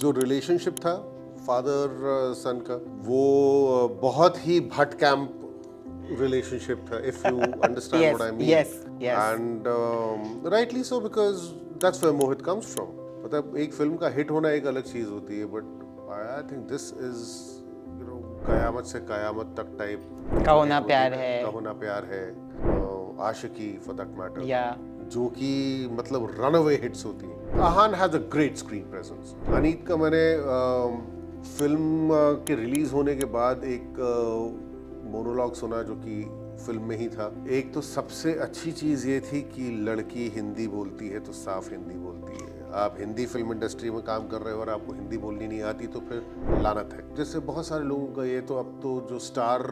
जो रिलेशनशिप था फादर सन का वो बहुत ही भट camp relationship tha, if you understand Yes, what I mean. yes, yes. And rightly so, because that's where Mohit comes from. मतलब एक film का हिट होना एक अलग चीज होती है, but I think this is, you know, कयामत से कयामत तक टाइप कहो ना प्यार है, कहो Naa Pyaar Hai, Aashiqui for that matter, Yeah. जो कि मतलब रनअवे हिट्स होती हैं. Ahaan has a great screen presence. Aneet का मैंने फिल्म के रिलीज होने के बाद एक मोनोलॉग सुना जो कि फिल्म में ही था. एक तो सबसे अच्छी चीज ये थी कि लड़की हिंदी बोलती है तो साफ हिंदी बोलती है. आप हिंदी फिल्म इंडस्ट्री में काम कर रहे हो और आपको हिंदी बोलनी नहीं आती तो फिर लानत है. जैसे बहुत सारे लोगों का ये तो अब तो जो स्टार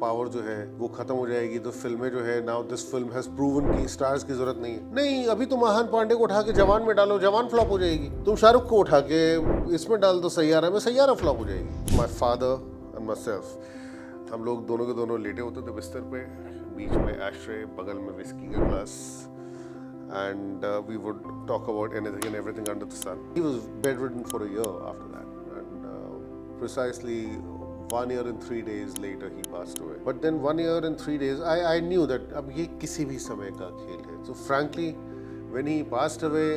पावर जो है वो खत्म हो जाएगी तो फिल्में जो है now this film has proven कि स्टार्स की जरूरत नहीं है. नहीं, अभी तुम आहान पांडे को उठा के जवान में डालो, जवान फ्लॉप हो जाएगी. तुम शाहरुख को उठा के इसमें डाल दो सैयारा में, सैयारा फ्लॉप हो जाएगी. My father and my self, हम लोग दोनों के दोनों लेटे होते थे बिस्तर पे, बीच में एशरे, बगल में विस्की का glass, and we would talk about anything and everything under the sun. He was bedridden for a year after that, and precisely 1 year and 3 days later he passed away. But then 1 year and 3 days, I knew that अब ये किसी भी समय का खेल है. So frankly, when he passed away,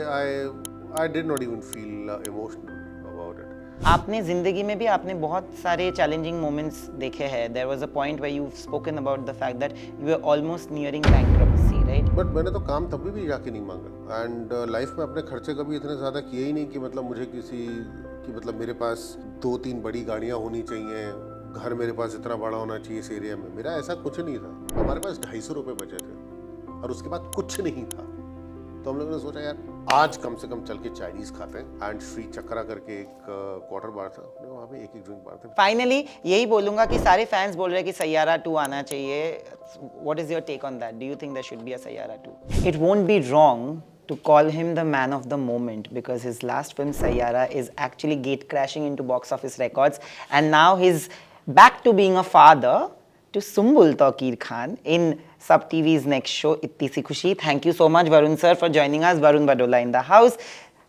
I did not even feel emotional about it. आपने जिंदगी में भी आपने बहुत सारे चैलेंजिंग मोमेंट्स देखे हैं. There was a point where you spoken about the fact that you were almost nearing bankruptcy, right? But मैंने तो काम तब भी जाके नहीं मांगा. एंड लाइफ में अपने खर्चे कभी इतने ज़्यादा किए ही नहीं कि मतलब मुझे किसी कि मतलब मेरे पास 2-3 बड़ी गाड़ियाँ होनी चाहिए, घर मेरे पास इतना बड़ा होना चाहिए इस एरिया में. मेरा ऐसा कुछ नहीं था. हमारे पास 250 रुपये बचे थे और उसके बाद कुछ नहीं था. तो हम लोगों ने सोचा यार आज कम से कम चल के चाइनीज खाते हैं. एंड श्री चक्रा करके एक क्वार्टर बार था, वहाँ पे एक ड्रिंक बार थे. फाइनली यही बोलूंगा कि सारे फैंस बोल रहे हैं कि सैयारा 2 आना चाहिए. What is your take on that? Do you think there should be a Saiyaara 2? It won't be wrong to call him the man of the moment because his last film Sayyara is actually gate crashing into box office records, and now he's back to being a father to Sumbul Taqir Khan in Sub TV's next show Itti Si Khushi. Thank you so much Varun sir for joining us. Varun Badola in the house.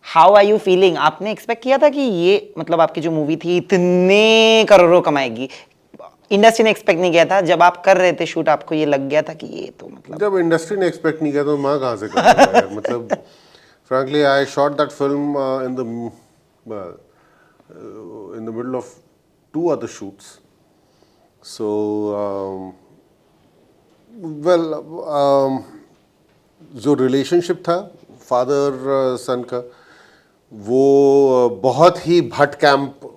How are you feeling? आपने expect किया था कि ये मतलब आपकी जो movie थी इतने करोड़ों कमाएगी? इंडस्ट्री ने एक्सपेक्ट नहीं किया था. जब आप कर रहे थे शूट आपको ये लग गया था कि ये तो मतलब जब इंडस्ट्री ने एक्सपेक्ट नहीं किया तो मैं कहाँ से करूँगा यार. मतलब frankly I shot that film in the middle of 2 other shoots. So जो रिलेशनशिप था फादर सन का वो बहुत ही भट कैंप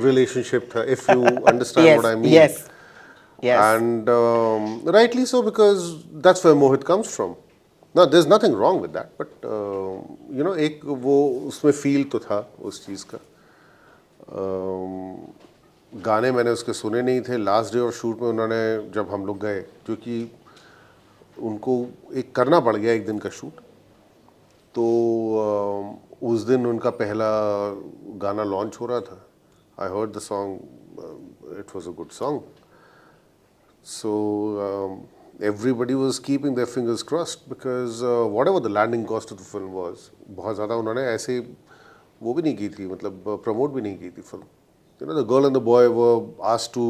रिलेशनशिप था, if you understand yes, what I mean. yes, yes. And rightly so, because that's where Mohit comes from. Now there's nothing wrong with that, but you know एक वो उसमें feel तो था उस चीज़ का. गाने मैंने उसके सुने नहीं थे. लास्ट डे ऑफ शूट में उन्होंने जब हम लोग गए, क्योंकि उनको एक करना पड़ गया एक दिन का शूट, तो उस दिन उनका पहला गाना लॉन्च हो रहा था. I heard the song, it was a good song. So everybody was keeping their fingers crossed because whatever the landing cost of the film was, बहुत ज़्यादा उन्होंने ऐसे वो भी नहीं की थी, मतलब प्रमोट भी नहीं की थी film. You know, the girl and the boy were asked to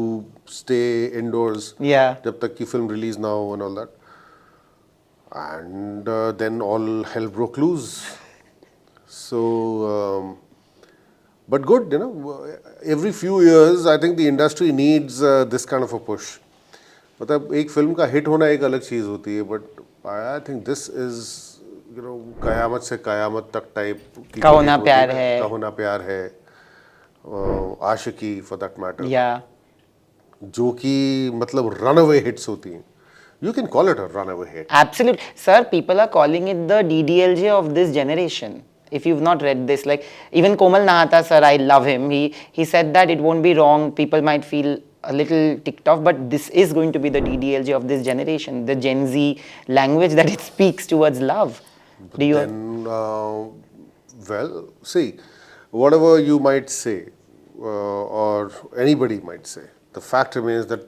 stay indoors Yeah. जब तक की film release ना हो and all that. And then all hell broke loose. So but good, you know, every few years I think the industry needs this kind of a push. मतलब एक film का hit होना एक अलग चीज़ होती है, but I think this is, you know, Qayamat Se Qayamat तक टाइप. कहो ना प्यार है, कहो Naa Pyaar Hai, Aashiqui for that matter, जो कि मतलब रनअवे हिट्स होती हैं. You can call it a runaway hit. Absolutely. Sir, people are calling it the DDLJ of this generation. If you've not read this, like even Komal Nahata sir, I love him. He said that it won't be wrong. People might feel a little ticked off, but this is going to be the DDLJ of this generation, the Gen Z language that it speaks towards love. But then, well, see, whatever you might say, or anybody might say, the fact remains that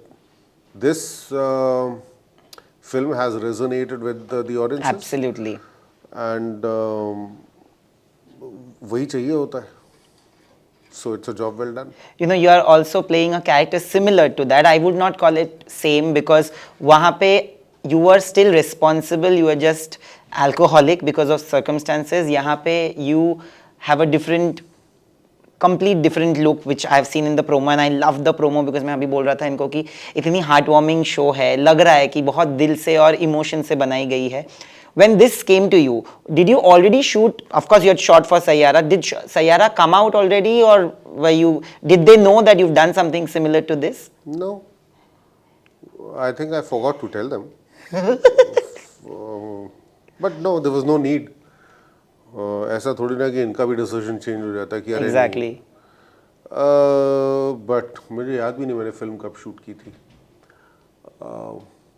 this film has resonated with the audiences. Absolutely. And वही चाहिए होता है. So it's a job well done. You know, you are also playing a character similar to that. I would not call it same because वहाँ पे you were still responsible. You were just alcoholic because of circumstances. यहाँ पे you have a different, complete different look which I have seen in the promo and I love the promo because मैं अभी बोल रहा था इनको कि इतनी heartwarming show है, लग रहा है कि बहुत दिल से और emotion से बनाई गई है. When this came to you, did you already shoot? Of course, you had shot for Sayyara. Did Sayyara come out already, or were you? Did they know that you've done something similar to this? No, I think I forgot to tell them. But no, there was no need. ऐसा थोड़ी ना कि इनका भी decision change हो जाता है कि अरे Exactly. बट मुझे याद भी नहीं मैंने फिल्म कब शूट की थी.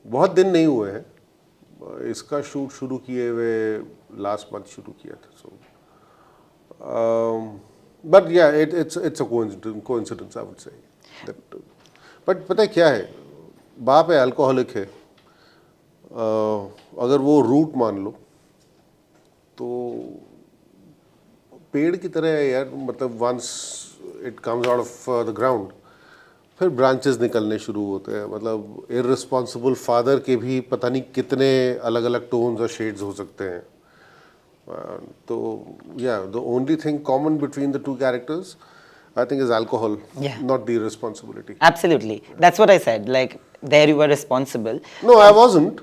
बहुत दिन नहीं हुए हैं. इसका शूट शुरू किए हुए लास्ट मंथ शुरू किया था. सो बट या it's a coincidence I would say. But पता है क्या है, बाप है अल्कोहलिक है. अगर वो रूट मान लो तो पेड़ की तरह है यार. मतलब once it comes out of the ground फिर ब्रांचेस निकलने शुरू होते हैं. मतलब इररिस्पॉन्सिबल फादर के भी पता नहीं कितने अलग अलग टोन्स और शेड्स हो सकते हैं. तो या the only thing common between the two characters I think is alcohol, Yeah. Not the responsibility. Absolutely. That's what I said. Like there you were responsible. No I wasn't.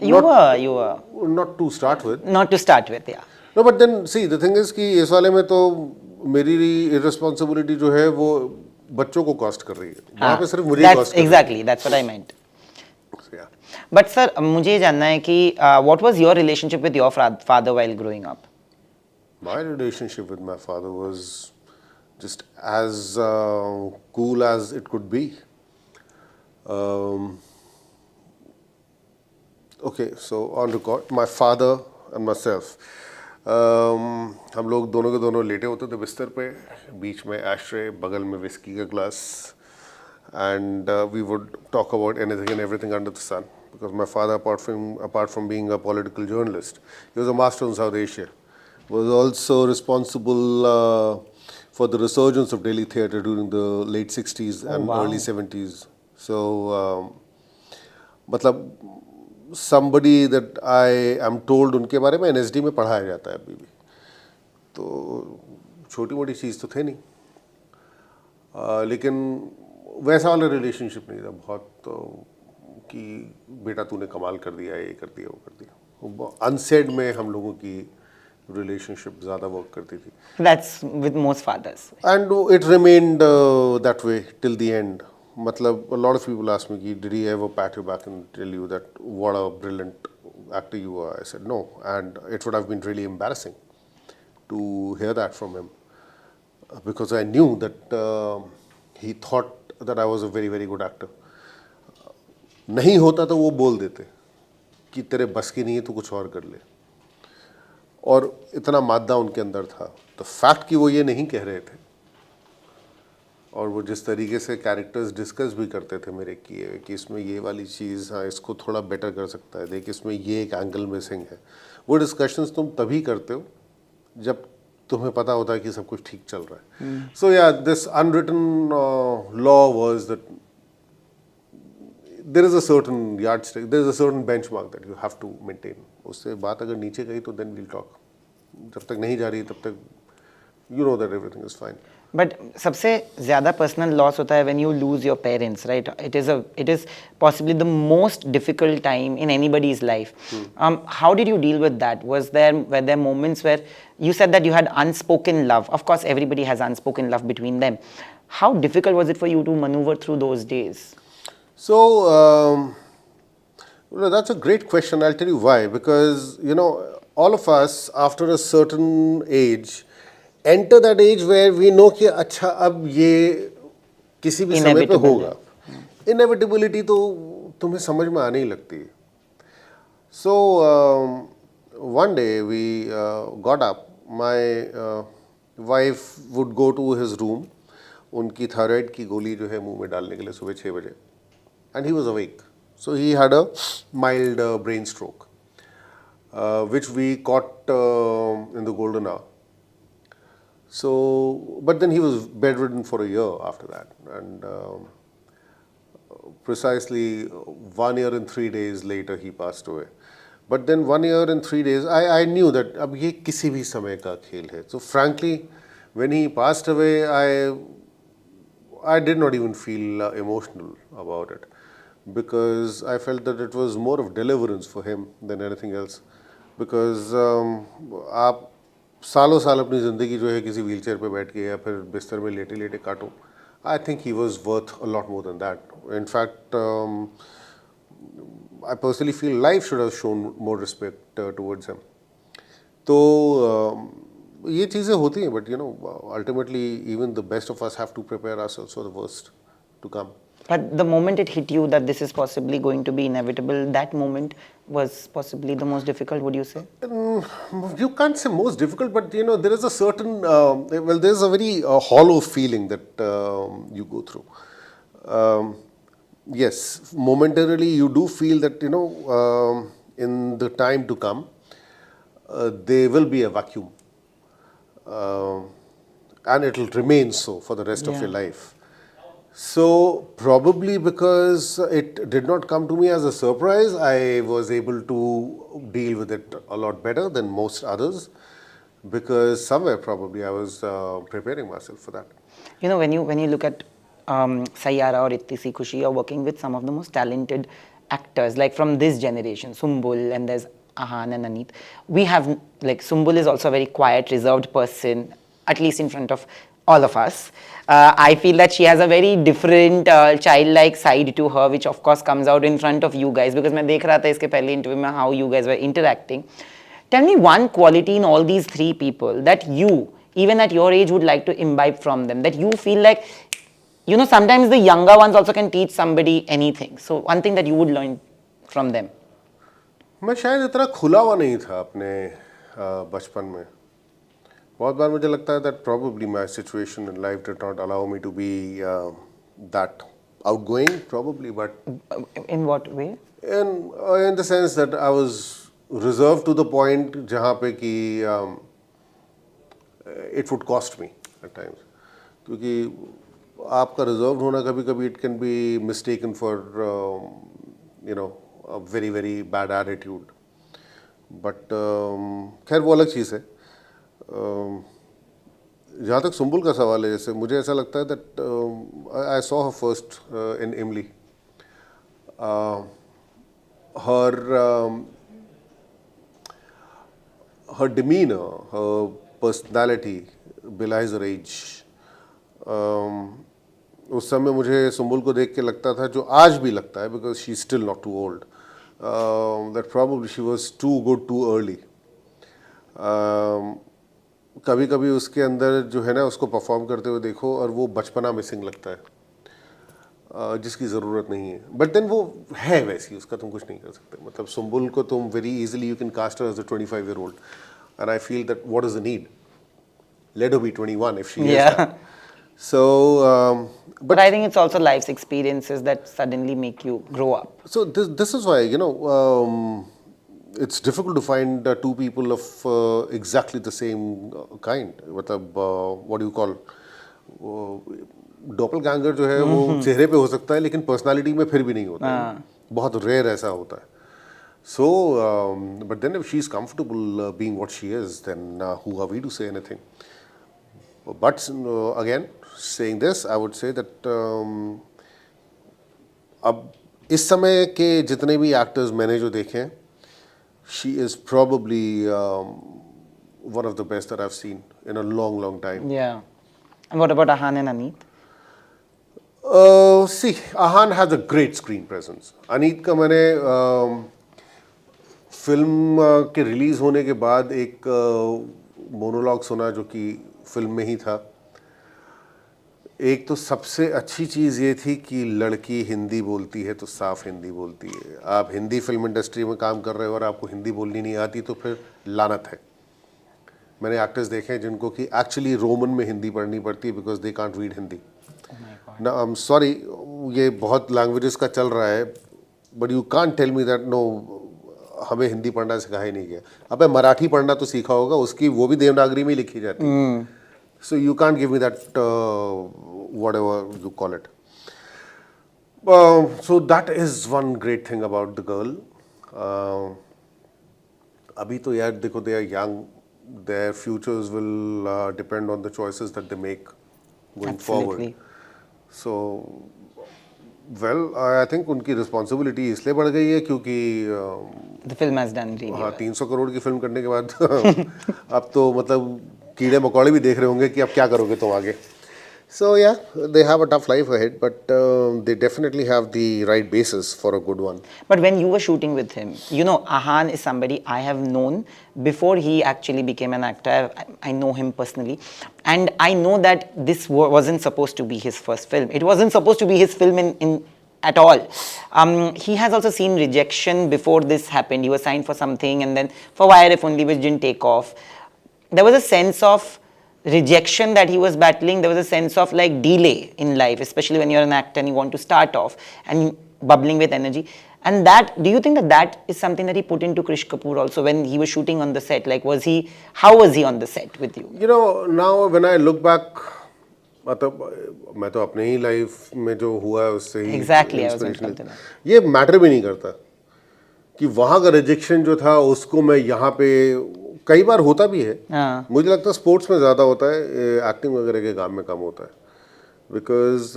You were. Not to start with. Not to start with, yeah. No, but then see the thing is कि इस वाले में तो मेरी irresponsibility जो है वो बच्चों को कॉस्ट कर रही है. वहाँ पे सिर्फ मुझे That's कॉस्ट कर exactly. That's what I meant. रही है. But sir, मुझे ये जानना है कि what was your relationship with your father while growing up? My relationship with my father was just as cool as it could be. Okay, so on record, my father and myself. हम लोग दोनों के दोनों लेटे होते थे बिस्तर पे, बीच में एशरे, बगल में विस्की का glass, and we would talk about anything and everything under the sun. Because my father, apart from being a political journalist, he was a master in South Asia. Was also responsible for the resurgence of Delhi theatre during the late 60s and wow. early 70s. So, मतलब somebody that I am told उनके बारे में NSD में पढ़ाया जाता है अभी भी. तो छोटी मोटी चीज़ तो थे नहीं. लेकिन वैसा वाला रिलेशनशिप नहीं था बहुत कि बेटा तूने कमाल कर दिया, ये कर दिया, वो कर दिया. अनसेड में हम लोगों की रिलेशनशिप ज़्यादा वर्क करती थी. That's with most fathers. And it remained that way till the end. मतलब a lot of people ask me, did he ever pat you back and tell you that what a brilliant actor you are? I said no, and it would have been really embarrassing to hear that from him because I knew that he thought that I was a very very good actor. नहीं होता तो वो बोल देते कि तेरे बस की नहीं है, तू कुछ और कर ले. और इतना मादा उनके अंदर था. तो फैक्ट कि वो ये नहीं कह रहे थे और वो जिस तरीके से कैरेक्टर्स डिस्कस भी करते थे मेरे किए कि इसमें ये वाली चीज़, हाँ इसको थोड़ा बेटर कर सकता है, देख इसमें ये एक एंगल मिसिंग है. वो डिस्कशंस तुम तभी करते हो जब तुम्हें पता होता है कि सब कुछ ठीक चल रहा है. सो या this unwritten law was that there is a certain yardstick, there is a certain benchmark that you have to maintain. उससे बात अगर नीचे गई तो then we'll talk. जब तक नहीं जा रही तब तक you know that everything is fine. But सबसे ज़्यादा personal loss होता है when you lose your parents, right? It is possibly the most difficult time in anybody's life. How did you deal with that? Were there moments where you said that you had unspoken love? Of course, everybody has unspoken love between them. How difficult was it for you to maneuver through those days? So, that's a great question. I'll tell you why. Because, all of us, after a certain age, enter that age where we know कि अच्छा अब ये किसी भी समय पे होगा. Inevitability तो तुम्हें समझ में आने ही लगती है. So, one day we got up. My wife would go to his room. उनकी थायराइड की गोली जो है मुंह में डालने के लिए सुबह 6 बजे. And he was awake. So he had a mild brain stroke, which we caught in the golden hour. So, but then he was bedridden for a year after that, and precisely 1 year and 3 days later he passed away. But then 1 year and 3 days, I knew that अब ये किसी भी समय का खेल है. So frankly, when he passed away, I did not even feel emotional about it, because I felt that it was more of deliverance for him than anything else. Because आप सालों साल अपनी ज़िंदगी जो है किसी व्हीलचेयर पे बैठ के या फिर बिस्तर में लेटे लेटे काटो, I think he was worth a lot more than that. In fact, I personally feel life should have shown more respect towards him. तो ये चीज़ें होती हैं, but you know, ultimately even the best of us have to prepare ourselves for the worst to come. But the moment it hit you that this is possibly going to be inevitable, that moment was possibly the most difficult, would you say? You can't say most difficult, but you know, there is a certain, well, there's a very hollow feeling that you go through. Yes, momentarily you do feel that, you know, in the time to come, there will be a vacuum. And it will remain so for the rest of your life. So probably because it did not come to me as a surprise, I was able to deal with it a lot better than most others, because somewhere probably I was preparing myself for that. You know, when you look at Sayyara or Itti Si Khushi, you're working with some of the most talented actors, like from this generation, Sumbul, and there's Ahan and Aneet. We have, like, Sumbul is also a very quiet, reserved person, at least in front of all of us. I feel that she has a very different childlike side to her, which of course comes out in front of you guys, because मैं देख रहा था इसके पहले interview में how you guys were interacting. Tell me one quality in all these three people that you, even at your age, would like to imbibe from them, that you feel like, you know, sometimes the younger ones also can teach somebody anything. So one thing that you would learn from them. मैं शायद इतना खुला हुआ नहीं था अपने बचपन में. बहुत बार मुझे लगता है that probably my situation in life did not allow me to be that outgoing, probably, but In what way? in the sense that I was reserved to the point जहाँ पे कि it would cost me at times, क्योंकि आपका reserved होना कभी कभी it can be mistaken for you know, a very very bad attitude, but खैर वो अलग चीज़ है. जहाँ तक सुम्बुल का सवाल है, जैसे मुझे ऐसा लगता है that I saw her first in Imli. Her demeanor, her personality belies her age. उस समय मुझे सुम्बुल को देख के लगता था, जो आज भी लगता है, because she's still not too old, that probably she was too good too early. कभी कभी उसके अंदर जो है ना, उसको परफॉर्म करते हुए देखो और वो बचपना मिसिंग लगता है, जिसकी ज़रूरत नहीं है. बट देन वो है वैसी, उसका तुम कुछ नहीं कर सकते. मतलब सुम्बुल को तुम very easily you can cast her as a 25-year-old, and I feel that what is the need, let her be 21 if she is that. So But I think it's also life's experiences that suddenly make you grow up. so this is why, you know, it's difficult to find two people of exactly the same kind. मतलब what do you call, doppelganger जो है वो चेहरे पे हो सकता है, लेकिन पर्सनालिटी में फिर भी नहीं होता है. बहुत रेयर ऐसा होता है. So but then if she's comfortable being what she is, then who are we to say anything? But again, saying this, I would say that अब इस समय के जितने भी एक्टर्स मैंने जो देखे हैं, she is probably one of the best that I've seen in a long, long time. Yeah. And what about Ahan and Aneet? See, Ahan has a great screen presence. Aneet का मैंने film के release होने के बाद एक monologue सुना, जो कि फिल्म में ही था. एक तो सबसे अच्छी चीज़ ये थी कि लड़की हिंदी बोलती है तो साफ हिंदी बोलती है. आप हिंदी फिल्म इंडस्ट्री में काम कर रहे हो और आपको हिंदी बोलनी नहीं आती, तो फिर लानत है. मैंने एक्टर्स देखे हैं जिनको कि एक्चुअली रोमन में हिंदी पढ़नी पड़ती है because they can't read Hindi. ना आई एम सॉरी, ये बहुत लैंग्वेजेस का चल रहा है, but you can't tell me that no हमें हिंदी पढ़ना सिखाया ही नहीं गया. अबे मराठी पढ़ना तो सीखा होगा, उसकी वो भी देवनागरी में ही लिखी जाती है. So you can't give me that whatever you call it. So that is one great thing about the girl. अभी तो यार देखो, they are young, their futures will depend on the choices that they make going forward. Absolutely. So well, I think उनकी responsibility इसलिए बढ़ गई है क्योंकि The film has done really हाँ well. 300 करोड़ की फिल्म करने के बाद अब तो मतलब कीड़े मकोड़े भी देख रहे होंगे कि अब क्या करोगे तुम आगे. So yeah, they have a tough life ahead, but they definitely have the right basis for a good one. But when you were shooting with him, you know, Ahan is somebody I have known before he actually became an actor. I know him personally. And I know that this wasn't supposed to be his first film. It wasn't supposed to be his film in at all. He has also seen rejection before this happened. He was signed for something and then for YRF only, which didn't take off. There was a sense of rejection that he was battling. There was a sense of like delay in life, especially when you're an actor and you want to start off and bubbling with energy. And that, do you think that that is something that he put into Krish Kapoor also when he was shooting on the set? Like, how was he on the set with you? You know, now when I look back, मतलब मैं तो अपने ही life में जो हुआ है उससे ही Exactly, I was going to inspiration come to that. ये मैटर भी नहीं करता कि वहाँ का रिजेक्शन जो था उसको मैं यहाँ पे कई बार होता भी है. हाँ. मुझे लगता है स्पोर्ट्स में ज़्यादा होता है, एक्टिंग वगैरह के काम में कम होता है. बिकॉज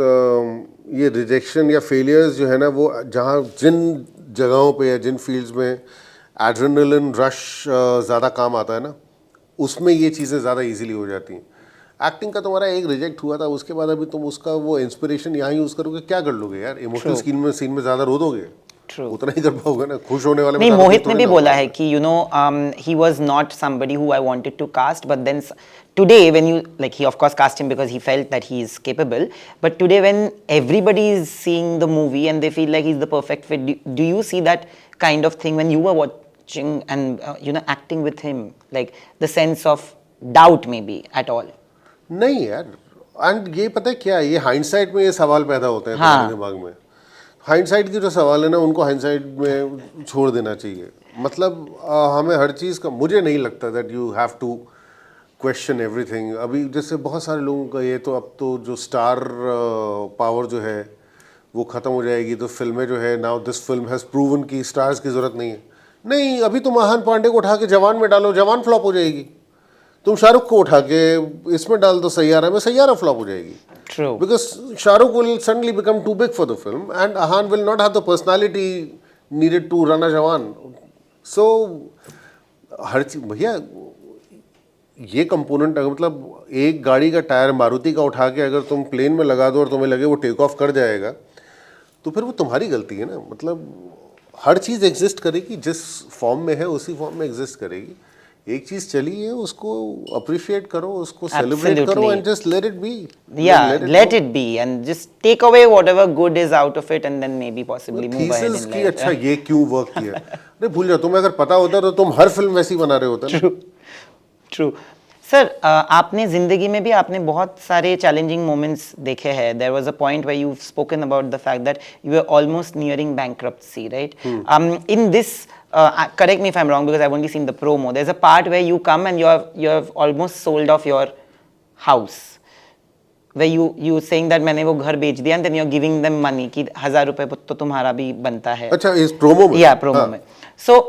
ये रिजेक्शन या फेलियर्स जो है ना, वो जहाँ जिन जगहों पे या जिन फील्ड्स में एड्रेनलिन रश ज़्यादा काम आता है ना, उसमें ये चीज़ें ज़्यादा इजीली हो जाती हैं. एक्टिंग का तुम्हारा एक रिजेक्ट हुआ था, उसके बाद अभी तुम उसका वो इंस्पिरेशन यहाँ यूज़ करोगे, क्या कर लोगे यार? इमोशनल सीन में ज़्यादा रो दोगे? True. उतना ही कर पाओगे ना. खुश होने वाले नहीं, मोहित ने भी बोला है कि you know he was not somebody who I wanted to cast, but then today when you like, he of course cast him because he felt that he is capable, but today when everybody is seeing the movie and they feel like he's the perfect fit, do you see that kind of thing when you were watching and you know, acting with him, like the sense of doubt maybe at all? नहीं यार, and ये पता है क्या, ये hindsight में ये सवाल पैदा होते हैं तुम्हारे दिमाग में. हाइंडसाइट की जो सवाल है ना, उनको हाइंडसाइट में छोड़ देना चाहिए. मतलब हमें हर चीज़ का, मुझे नहीं लगता that you have to question everything. अभी जैसे बहुत सारे लोगों का ये तो अब तो जो स्टार पावर जो है वो ख़त्म हो जाएगी, तो फिल्में जो है, now this film has proven कि स्टार्स की ज़रूरत नहीं है. नहीं, अभी तुम आहान पांडे को उठा के जवान में डालो, जवान फ्लॉप हो जाएगी. तुम शाहरुख को उठा के इसमें डाल दो सैयारा में, सैयारा फ्लॉप हो जाएगी. True. Because Shahrukh will suddenly become too big for the film and Ahan will not have the personality needed to run a Jawan. So हर चीज भैया, ये कंपोनेंट अगर मतलब एक गाड़ी का टायर मारुति का उठा के अगर तुम प्लेन में लगा दो और तुम्हें लगे वो टेक ऑफ कर जाएगा, तो फिर वो तुम्हारी गलती है ना. मतलब हर चीज़ एग्जिस्ट करेगी, जिस फॉर्म में है उसी फॉर्म में एग्जिस्ट करेगी. एक चीज चली है, उसको अप्रिशिएट करो, उसको सेलिब्रेट करो and just let it be. Let it be and just take away whatever good is out of it and then maybe possibly move ahead in life. अच्छा ये क्यों वर्क किया? अरे भूल जाओ, तुम्हें अगर पता होता तो तुम हर फिल्म वैसी बना रहे होते. True. सर, आपने जिंदगी में भी आपने बहुत सारे चैलेंजिंग मोमेंट्स देखे हैं. There was a point where you spoken about the fact that you were almost nearing bankruptcy, right? In this, correct me if I'm wrong because I've only seen the promo, there's a part where you come and you have almost sold off your house, where you saying that मैंने वो घर बेच दिया and then you're giving them money कि 1000 रुपए तो तुम्हारा भी बनता है. अच्छा, इस प्रोमो में? Yeah, promo में. So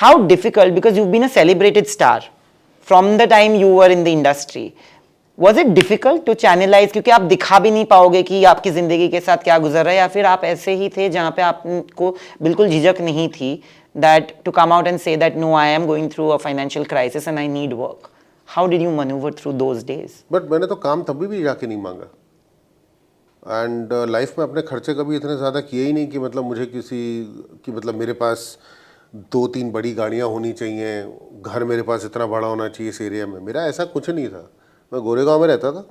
how difficult, because you've been a celebrated star from the time you were in the industry, was it difficult to channelize, क्योंकि आप दिखा भी नहीं पाओगे कि आपकी ज़िंदगी के साथ क्या गुजर रहा है, या फिर आप ऐसे ही थे जहाँ पे आपको बिल्कुल झिझक नहीं थी that to come out and say that no, I am going through a financial crisis and I need work. How did you maneuver through those days? But मैंने तो काम तभी भी जाके नहीं मांगा. एंड लाइफ में अपने खर्चे कभी इतने ज़्यादा किए ही नहीं कि मतलब मुझे किसी कि मतलब मेरे पास 2-3 बड़ी गाड़ियाँ होनी चाहिए, घर मेरे पास इतना बड़ा होना चाहिए इस एरिया में. मेरा ऐसा कुछ नहीं था. मैं गोरेगांव में रहता था,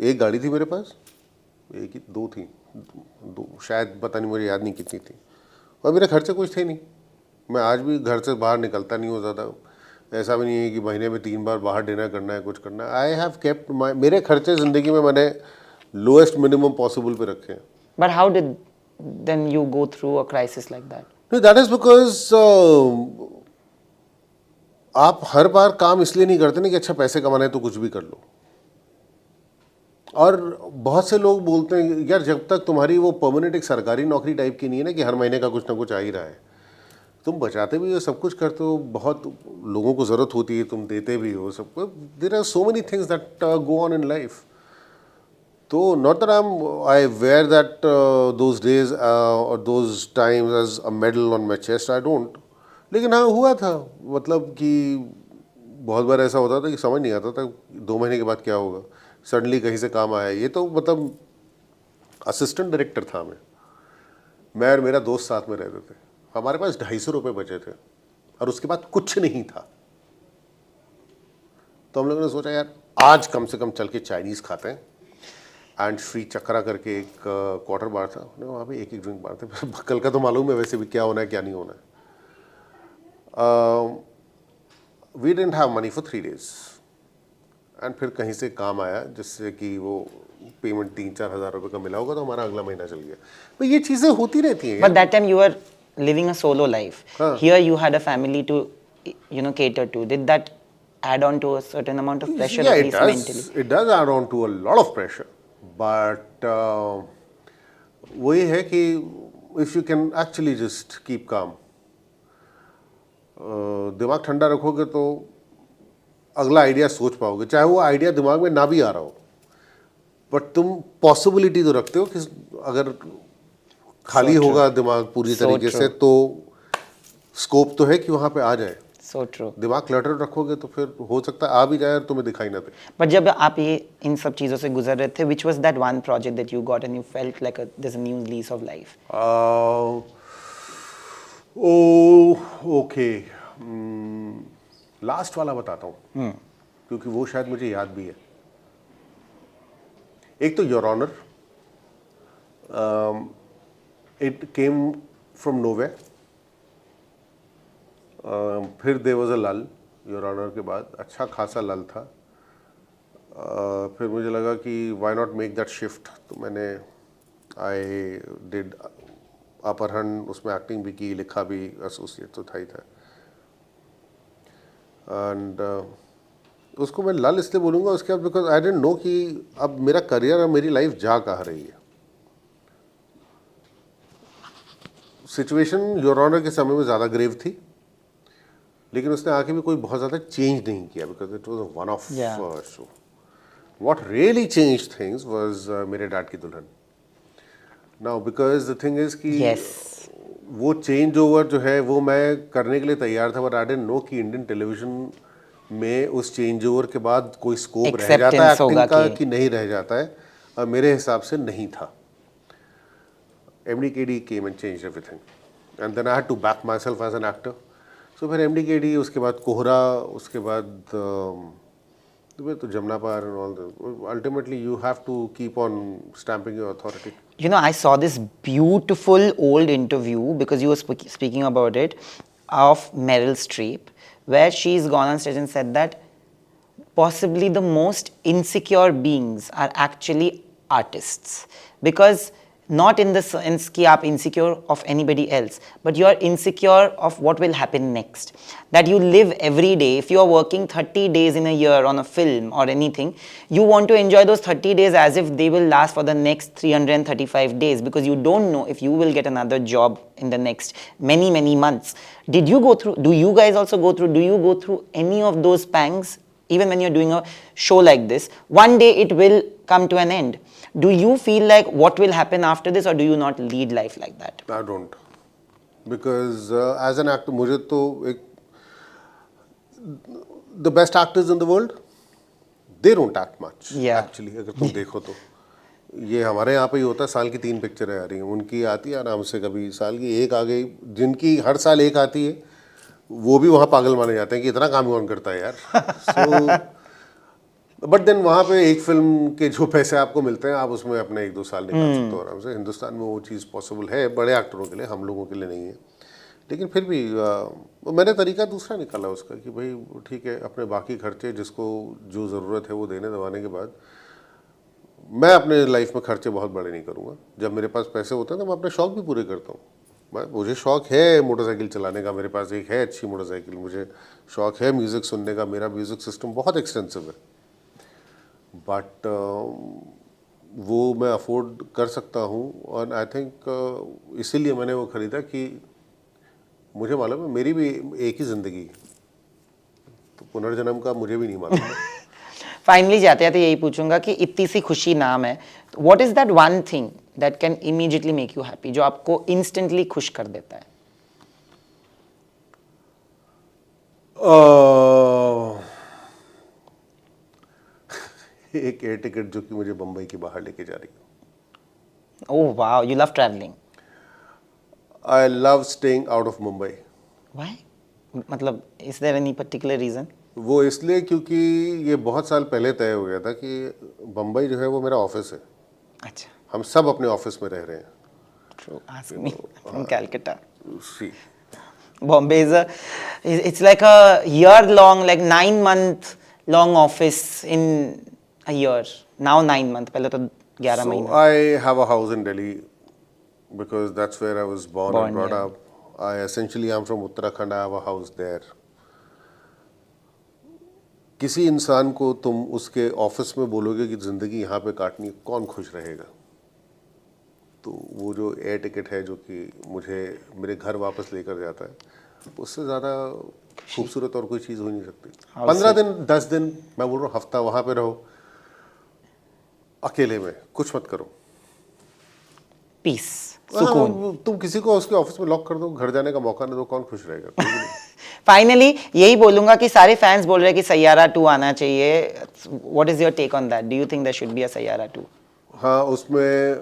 एक गाड़ी थी मेरे पास, एक ही 2 थी, 2 शायद, पता नहीं, मुझे याद नहीं कितनी थी. और मेरे खर्चे कुछ थे नहीं. मैं आज भी घर से बाहर निकलता नहीं हूँ ज़्यादा. ऐसा भी नहीं है कि महीने में 3 बार बाहर डिनर करना है, कुछ करना है. आई हैव केप्ट मेरे खर्चे ज़िंदगी में मैंने लोएस्ट मिनिमम पॉसिबल पे रखे हैं. But how did then you go through a crisis like that? No, that is because आप हर बार काम इसलिए नहीं करते ना कि अच्छा पैसे कमाने तो कुछ भी कर लो. और बहुत से लोग बोलते हैं यार जब तक तुम्हारी वो परमानेंट एक सरकारी नौकरी टाइप की नहीं है ना कि हर महीने का कुछ ना कुछ आ ही रहा है, तुम बचाते भी हो, सब कुछ करते हो, बहुत लोगों को ज़रूरत होती है, तुम देते भी हो सबको, there are so many things that go on in life. तो not that I wear that those days और those times as a medal on my chest, I don't. लेकिन हाँ हुआ था, मतलब कि बहुत बार ऐसा होता था कि समझ नहीं आता था 2 महीने के बाद क्या होगा, सडनली कहीं से काम आया. ये तो मतलब असिस्टेंट डायरेक्टर था मैं और मेरा दोस्त साथ में रहते थे, हमारे पास 250 रुपये बचे थे और उसके बाद कुछ नहीं था. तो हम लोगों ने सोचा यार आज कम से कम चल के चाइनीज़ खाते हैं. एंड श्री चक्रा करके एक क्वार्टर बार था, हमने वहाँ पे एक ड्रिंक मारते. कल का तो मालूम है वैसे भी क्या होना है क्या नहीं होना है. We didn't have money for 3 days. And फिर कहीं से काम आया जिससे कि वो पेमेंट 3-4 हज़ार रुपये का मिला होगा, तो हमारा अगला महीना चल गया. तो ये चीज़ें होती रहती हैं. But that time you were living a solo life. हाँ. Here you had a family to, cater to. Did that add on to a certain amount of pressure, Yeah, at it least does. mentally? It does add on to a lot of pressure. But वही है कि if you can actually just keep calm, दिमाग ठंडा रखोगे तो अगला idea सोच पाओगे, चाहे वो आइडिया दिमाग में ना भी आ रहा हो, बट तुम पॉसिबिलिटी तो रखते हो कि अगर खाली होगा दिमाग पूरी तरीके से तो स्कोप तो है कि वहाँ पे आ जाए. So true. दिमाग क्लटर रखोगे तो फिर हो सकता है आ भी जाए और तुम्हें दिखाई ना दे. But जब आप ये इन सब चीज़ों से गुजर रहे थे, which was that one project that you got and you felt like there's a new lease of life? Okay, last वाला बताता हूँ क्योंकि वो शायद मुझे याद भी है. एक तो your honour, it came from nowhere. फिर there was a lull your honour के बाद, अच्छा खासा लल था. फिर मुझे लगा कि why not make that shift, तो मैंने आई डिड अपहरण, उसमें एक्टिंग भी की, लिखा भी, एसोसिएट तो था ही था. एंड उसको मैं लल इसलिए बोलूँगा उसके बाद बिकॉज आई डिडंट नो कि अब मेरा करियर और मेरी लाइफ जा कहाँ रही है. सिचुएशन योर ऑनर के समय में ज़्यादा ग्रेव थी, लेकिन उसने आके भी कोई बहुत ज़्यादा चेंज नहीं किया because it was one of show. What really change things was मेरे डैड की दुल्हन. Now because the thing is कि वो चेंज ओवर जो है वो मैं करने के लिए तैयार था, बट आई डिडंट नो कि इंडियन टेलीविजन में उस चेंज ओवर के बाद कोई स्कोप रह जाता है एक्टिंग का कि नहीं रह जाता है. और मेरे हिसाब से नहीं था. MDKD came and change everything and then I had to back my self as an actor. So फिर MDKD, उसके बाद कोहरा, उसके बाद तो Jamuna Paar and all. Ultimately you have to keep on stamping your authority. I saw this beautiful old interview, because you were speaking about it, of Meryl Streep, where she's gone on stage and said that possibly the most insecure beings are actually artists, because not in the sense कि आप insecure of anybody else, but you are insecure of what will happen next. That you live every day. If you are working 30 days in a year on a film or anything, you want to enjoy those 30 days as if they will last for the next 335 days, because you don't know if you will get another job in the next many, many months. Did you go through, do you guys also go through, do you go through any of those pangs? Even when you're doing a show like this, one day it will come to an end. Do you feel like what will happen after this, or do you not lead life like that? I don't. Because as an actor, मुझे तो एक the best actors in the world, they don't act much. Yeah. Actually, अगर तुम देखो तो ये हमारे यहाँ पे ही होता है. साल की 3 पिक्चरें आ रही हैं, उनकी आती है आराम से, कभी साल की एक आ गई. जिनकी हर साल एक आती है वो भी वहाँ पागल माने जाते हैं कि इतना काम कौन करता है यार. बट देन वहाँ पे एक फिल्म के जो पैसे आपको मिलते हैं, आप उसमें अपने 1-2 साल निकाल सकते हो आराम से. हिंदुस्तान में वो चीज़ पॉसिबल है बड़े एक्टरों के लिए, हम लोगों के लिए नहीं है. लेकिन फिर भी मैंने तरीका दूसरा निकाला उसका कि भाई ठीक है, अपने बाकी खर्चे जिसको जो ज़रूरत है वो देने दवाने के बाद मैं अपने लाइफ में खर्चे बहुत बड़े नहीं करूँगा. जब मेरे पास पैसे होते हैं तो मैं अपने शौक़ भी पूरे करता हूँ. मुझे शौक़ है मोटरसाइकिल चलाने का, मेरे पास एक है अच्छी मोटरसाइकिल. मुझे शौक़ है म्यूज़िक सुनने का, मेरा म्यूज़िक सिस्टम बहुत एक्सटेंसिव है. बट वो मैं अफोर्ड कर सकता हूँ और आई थिंक इसीलिए मैंने वो ख़रीदा कि मुझे मालूम है मेरी भी एक ही ज़िंदगी है, तो पुनर्जन्म का मुझे भी नहीं मालूम। फाइनली जाते जाते यही पूछूंगा कि इतनी सी खुशी नाम है, what is that one thing that can immediately make you happy, जो आपको इंस्टेंटली खुश कर देता है? एक एयर टिकट जो कि मुझे बम्बई के बाहर लेके जा रही है। Oh wow, you love travelling. I love staying out of Mumbai. Why? मतलब is there any particular reason? वो इसलिए क्योंकि ये बहुत साल पहले तय हो गया था कि बम्बई जो है वो मेरा ऑफिस है, अच्छा, हम सब अपने ऑफिस में रह रहे हैं। True, ask me from Calcutta. See Bombay is it's like a year long, like 9 month long office in a year. Now 9 month, पहले तो 11 So महीने. I have a house in Delhi because that's where I was born and brought yeah. up. I essentially am from Uttarakhand. I have a house there. किसी इंसान को तुम उसके office में बोलोगे कि ज़िंदगी यहाँ पे काटनी, कौन खुश रहेगा? तो वो जो एयर टिकट है जो कि मुझे मेरे घर वापस लेकर जाता है, उससे ज़्यादा खूबसूरत और कोई चीज़ हो नहीं सकती। 15 दिन 10 दिन, मैं बोल रहा हूँ हफ्ता वहाँ पे रहो अकेले में, कुछ मत करो, Peace, सुकून. हाँ, तुम किसी को उसके ऑफिस में लॉक कर दो, घर जाने का मौका ना दो, कौन खुश रहेगा? कोई भी नहीं। फाइनली यही बोलूंगा कि सारे फैंस बोल रहे हैं कि सैयारा 2 आना चाहिए. What is your take on that? Do you think there should be a Saiyaara 2? हाँ, उसमें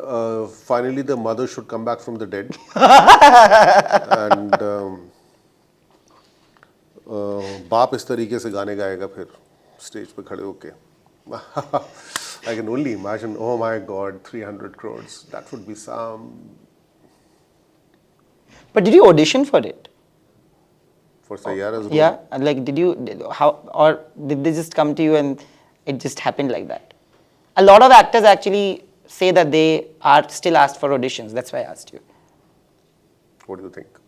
finally the mother should come back from the dead and बाप इस तरीके से गाने गाएगा फिर स्टेज पे खड़े होके। I can only imagine, oh my god, 300 crores, that would be some. But did you audition for it? For Sayyara's role? Yeah, like did you how, or did they just come to you and it just happened like that? A lot of actors actually say that they are still asked for auditions. That's why I asked you. What do you think?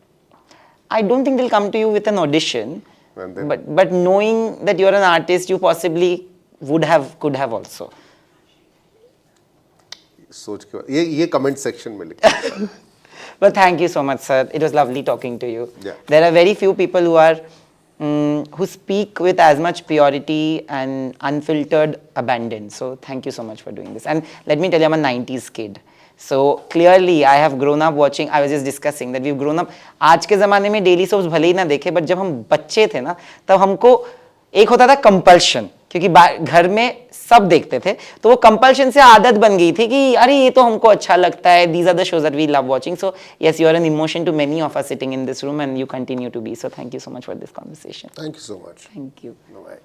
I don't think they'll come to you with an audition, And then? but knowing that you're an artist, you possibly could have also. सोच के ये comment section में लिख। Well, thank you so much, sir. It was lovely talking to you. Yeah. There are very few people who speak with as much purity and unfiltered abandon. So thank you so much for doing this. And let me tell you, I'm a 90s kid. So clearly, I have grown up watching. I was just discussing that we've grown up. आज के ज़माने में daily soaps भले ही ना देखे, but जब हम बच्चे थे ना, तब हमको एक होता था compulsion, क्योंकि घर में सब देखते थे, तो वो कंपल्शन से आदत बन गई थी कि अरे ये तो हमको अच्छा लगता है. These are the shows that we love watching. So yes, you are an emotion to many of us sitting in this room, and you continue to be. So thank you so much for this conversation. Thank you so much. Thank you. Bye.